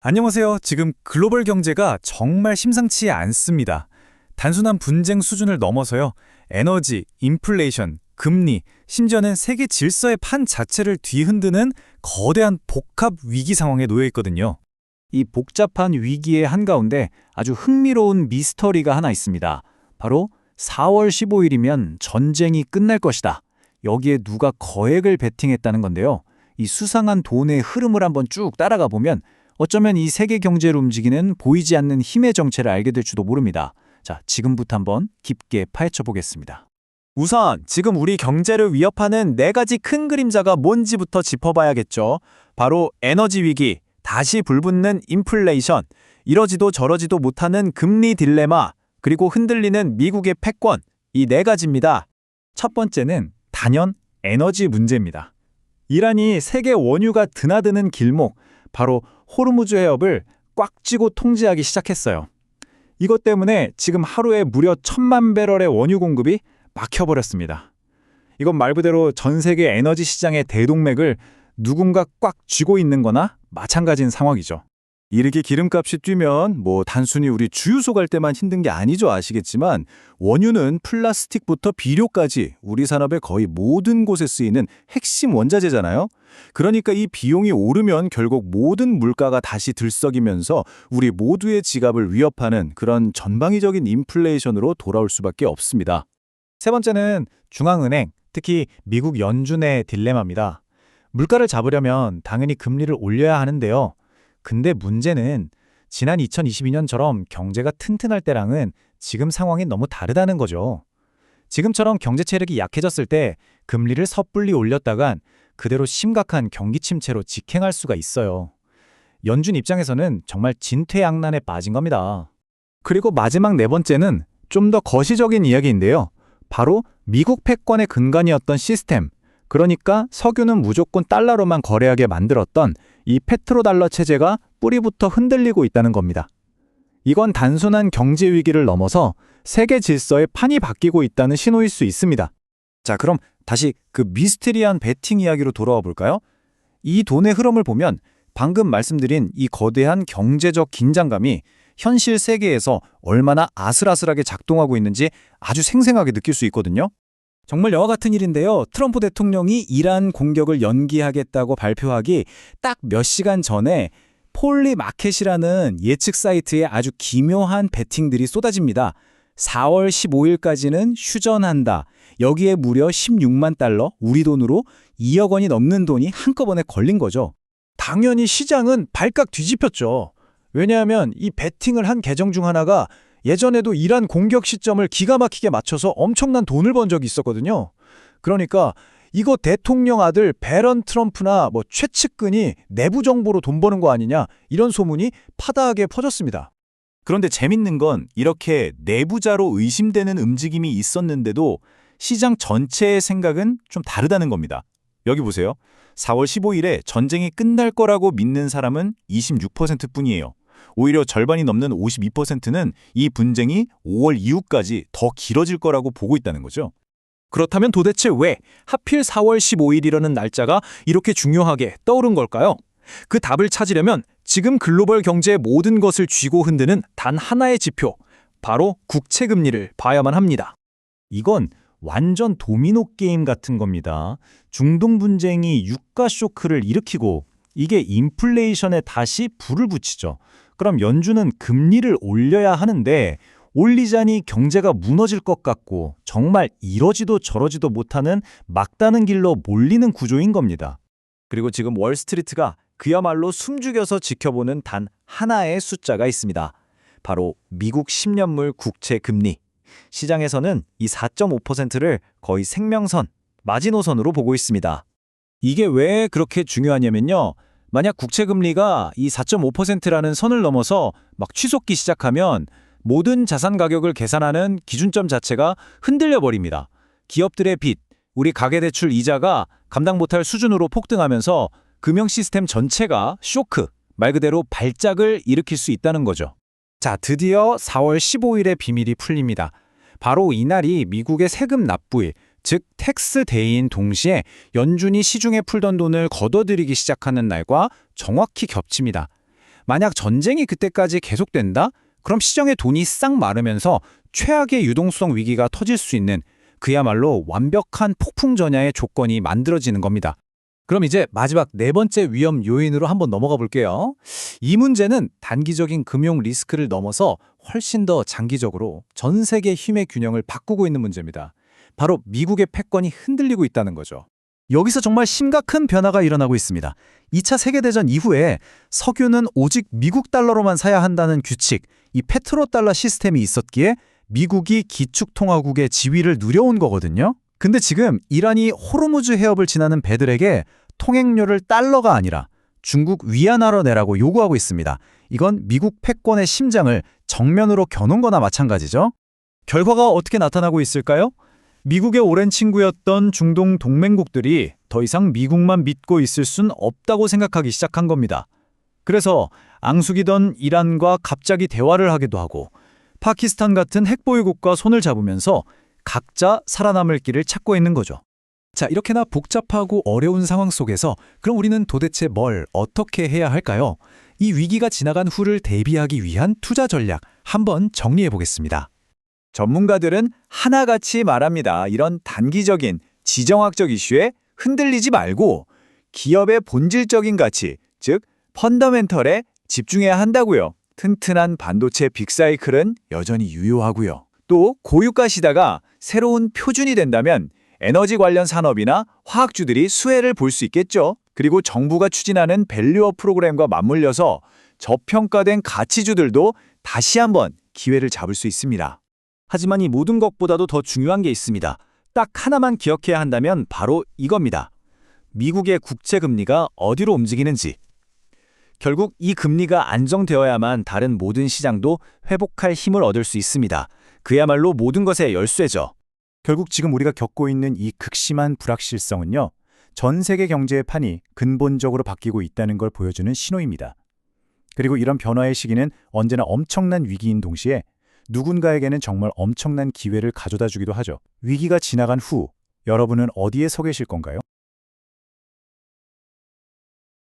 안녕하세요. 지금 글로벌 경제가 정말 심상치 않습니다. 단순한 분쟁 수준을 넘어서요. 에너지, 인플레이션, 금리, 심지어는 세계 질서의 판 자체를 뒤흔드는 거대한 복합 위기 상황에 놓여 있거든요. 이 복잡한 위기의 한가운데 아주 흥미로운 미스터리가 하나 있습니다. 바로 4월 15일이면 전쟁이 끝날 것이다. 여기에 누가 거액을 베팅했다는 건데요. 이 수상한 돈의 흐름을 한번 쭉 따라가 보면 어쩌면 이 세계 경제를 움직이는 보이지 않는 힘의 정체를 알게 될지도 모릅니다. 자, 지금부터 한번 깊게 파헤쳐 보겠습니다. 우선 지금 우리 경제를 위협하는 네 가지 큰 그림자가 뭔지부터 짚어봐야겠죠. 바로 에너지 위기, 다시 불붙는 인플레이션, 이러지도 저러지도 못하는 금리 딜레마, 그리고 흔들리는 미국의 패권, 이 네 가지입니다. 첫 번째는 단연 에너지 문제입니다. 이란이 세계 원유가 드나드는 길목, 바로 호르무즈 해협을 꽉 쥐고 통제하기 시작했어요. 이것 때문에 지금 하루에 무려 1,000만 배럴의 원유 공급이 막혀버렸습니다. 이건 말 그대로 전 세계 에너지 시장의 대동맥을 누군가 꽉 쥐고 있는 거나 마찬가지인 상황이죠. 이렇게 기름값이 뛰면 단순히 우리 주유소 갈 때만 힘든 게 아니죠. 아시겠지만 원유는 플라스틱부터 비료까지 우리 산업의 거의 모든 곳에 쓰이는 핵심 원자재잖아요. 그러니까 이 비용이 오르면 결국 모든 물가가 다시 들썩이면서 우리 모두의 지갑을 위협하는 그런 전방위적인 인플레이션으로 돌아올 수밖에 없습니다. 세 번째는 중앙은행, 특히 미국 연준의 딜레마입니다. 물가를 잡으려면 당연히 금리를 올려야 하는데요. 근데 문제는 지난 2022년처럼 경제가 튼튼할 때랑은 지금 상황이 너무 다르다는 거죠. 지금처럼 경제 체력이 약해졌을 때 금리를 섣불리 올렸다간 그대로 심각한 경기 침체로 직행할 수가 있어요. 연준 입장에서는 정말 진퇴양난에 빠진 겁니다. 그리고 마지막 네 번째는 좀 더 거시적인 이야기인데요. 바로 미국 패권의 근간이었던 시스템, 그러니까 석유는 무조건 달러로만 거래하게 만들었던 이 페트로달러 체제가 뿌리부터 흔들리고 있다는 겁니다. 이건 단순한 경제 위기를 넘어서 세계 질서의 판이 바뀌고 있다는 신호일 수 있습니다. 자, 그럼 다시 그 미스테리한 베팅 이야기로 돌아와 볼까요? 이 돈의 흐름을 보면 방금 말씀드린 이 거대한 경제적 긴장감이 현실 세계에서 얼마나 아슬아슬하게 작동하고 있는지 아주 생생하게 느낄 수 있거든요. 정말 영화 같은 일인데요. 트럼프 대통령이 이란 공격을 연기하겠다고 발표하기 딱 몇 시간 전에 폴리마켓이라는 예측 사이트에 아주 기묘한 베팅들이 쏟아집니다. 4월 15일까지는 휴전한다. 여기에 무려 16만 달러, 우리 돈으로 2억 원이 넘는 돈이 한꺼번에 걸린 거죠. 당연히 시장은 발칵 뒤집혔죠. 왜냐하면 이 베팅을 한 계정 중 하나가 예전에도 이란 공격 시점을 기가 막히게 맞춰서 엄청난 돈을 번 적이 있었거든요. 그러니까 이거 대통령 아들 배런 트럼프나 최측근이 내부 정보로 돈 버는 거 아니냐, 이런 소문이 파다하게 퍼졌습니다. 그런데 재밌는 건 이렇게 내부자로 의심되는 움직임이 있었는데도 시장 전체의 생각은 좀 다르다는 겁니다. 여기 보세요. 4월 15일에 전쟁이 끝날 거라고 믿는 사람은 26%뿐이에요. 오히려 절반이 넘는 52%는 이 분쟁이 5월 이후까지 더 길어질 거라고 보고 있다는 거죠. 그렇다면 도대체 왜 하필 4월 15일이라는 날짜가 이렇게 중요하게 떠오른 걸까요? 그 답을 찾으려면 지금 글로벌 경제의 모든 것을 쥐고 흔드는 단 하나의 지표, 바로 국채금리를 봐야만 합니다. 이건 완전 도미노 게임 같은 겁니다. 중동 분쟁이 유가 쇼크를 일으키고 이게 인플레이션에 다시 불을 붙이죠. 그럼 연준은 금리를 올려야 하는데 올리자니 경제가 무너질 것 같고 정말 이러지도 저러지도 못하는 막다른 길로 몰리는 구조인 겁니다. 그리고 지금 월스트리트가 그야말로 숨죽여서 지켜보는 단 하나의 숫자가 있습니다. 바로 미국 10년물 국채 금리. 시장에서는 이 4.5%를 거의 생명선, 마지노선으로 보고 있습니다. 이게 왜 그렇게 중요하냐면요. 만약 국채 금리가 이 4.5%라는 선을 넘어서 막 치솟기 시작하면 모든 자산 가격을 계산하는 기준점 자체가 흔들려 버립니다. 기업들의 빚, 우리 가계대출 이자가 감당 못할 수준으로 폭등하면서 금융 시스템 전체가 쇼크, 말 그대로 발작을 일으킬 수 있다는 거죠. 자, 드디어 4월 15일의 비밀이 풀립니다. 바로 이날이 미국의 세금 납부일, 즉 텍스 데이인 동시에 연준이 시중에 풀던 돈을 걷어들이기 시작하는 날과 정확히 겹칩니다. 만약 전쟁이 그때까지 계속된다? 그럼 시장의 돈이 싹 마르면서 최악의 유동성 위기가 터질 수 있는 그야말로 완벽한 폭풍 전야의 조건이 만들어지는 겁니다. 그럼 이제 마지막 네 번째 위험 요인으로 한번 넘어가 볼게요. 이 문제는 단기적인 금융 리스크를 넘어서 훨씬 더 장기적으로 전 세계 힘의 균형을 바꾸고 있는 문제입니다. 바로 미국의 패권이 흔들리고 있다는 거죠. 여기서 정말 심각한 변화가 일어나고 있습니다. 2차 세계대전 이후에 석유는 오직 미국 달러로만 사야 한다는 규칙, 이 페트로달러 시스템이 있었기에 미국이 기축통화국의 지위를 누려온 거거든요. 근데 지금 이란이 호르무즈 해협을 지나는 배들에게 통행료를 달러가 아니라 중국 위안화로 내라고 요구하고 있습니다. 이건 미국 패권의 심장을 정면으로 겨눈 거나 마찬가지죠. 결과가 어떻게 나타나고 있을까요? 미국의 오랜 친구였던 중동 동맹국들이 더 이상 미국만 믿고 있을 순 없다고 생각하기 시작한 겁니다. 그래서 앙숙이던 이란과 갑자기 대화를 하기도 하고 파키스탄 같은 핵보유국과 손을 잡으면서 각자 살아남을 길을 찾고 있는 거죠. 자, 이렇게나 복잡하고 어려운 상황 속에서 그럼 우리는 도대체 뭘 어떻게 해야 할까요? 이 위기가 지나간 후를 대비하기 위한 투자 전략 한번 정리해 보겠습니다. 전문가들은 하나같이 말합니다. 이런 단기적인 지정학적 이슈에 흔들리지 말고 기업의 본질적인 가치, 즉 펀더멘털에 집중해야 한다고요. 튼튼한 반도체 빅사이클은 여전히 유효하고요. 또 고유가 시대가 새로운 표준이 된다면 에너지 관련 산업이나 화학주들이 수혜를 볼 수 있겠죠. 그리고 정부가 추진하는 밸류업 프로그램과 맞물려서 저평가된 가치주들도 다시 한번 기회를 잡을 수 있습니다. 하지만 이 모든 것보다도 더 중요한 게 있습니다. 딱 하나만 기억해야 한다면 바로 이겁니다. 미국의 국채 금리가 어디로 움직이는지. 결국 이 금리가 안정되어야만 다른 모든 시장도 회복할 힘을 얻을 수 있습니다. 그야말로 모든 것의 열쇠죠. 결국 지금 우리가 겪고 있는 이 극심한 불확실성은요, 전 세계 경제의 판이 근본적으로 바뀌고 있다는 걸 보여주는 신호입니다. 그리고 이런 변화의 시기는 언제나 엄청난 위기인 동시에 누군가에게는 정말 엄청난 기회를 가져다 주기도 하죠. 위기가 지나간 후 여러분은 어디에 서 계실 건가요?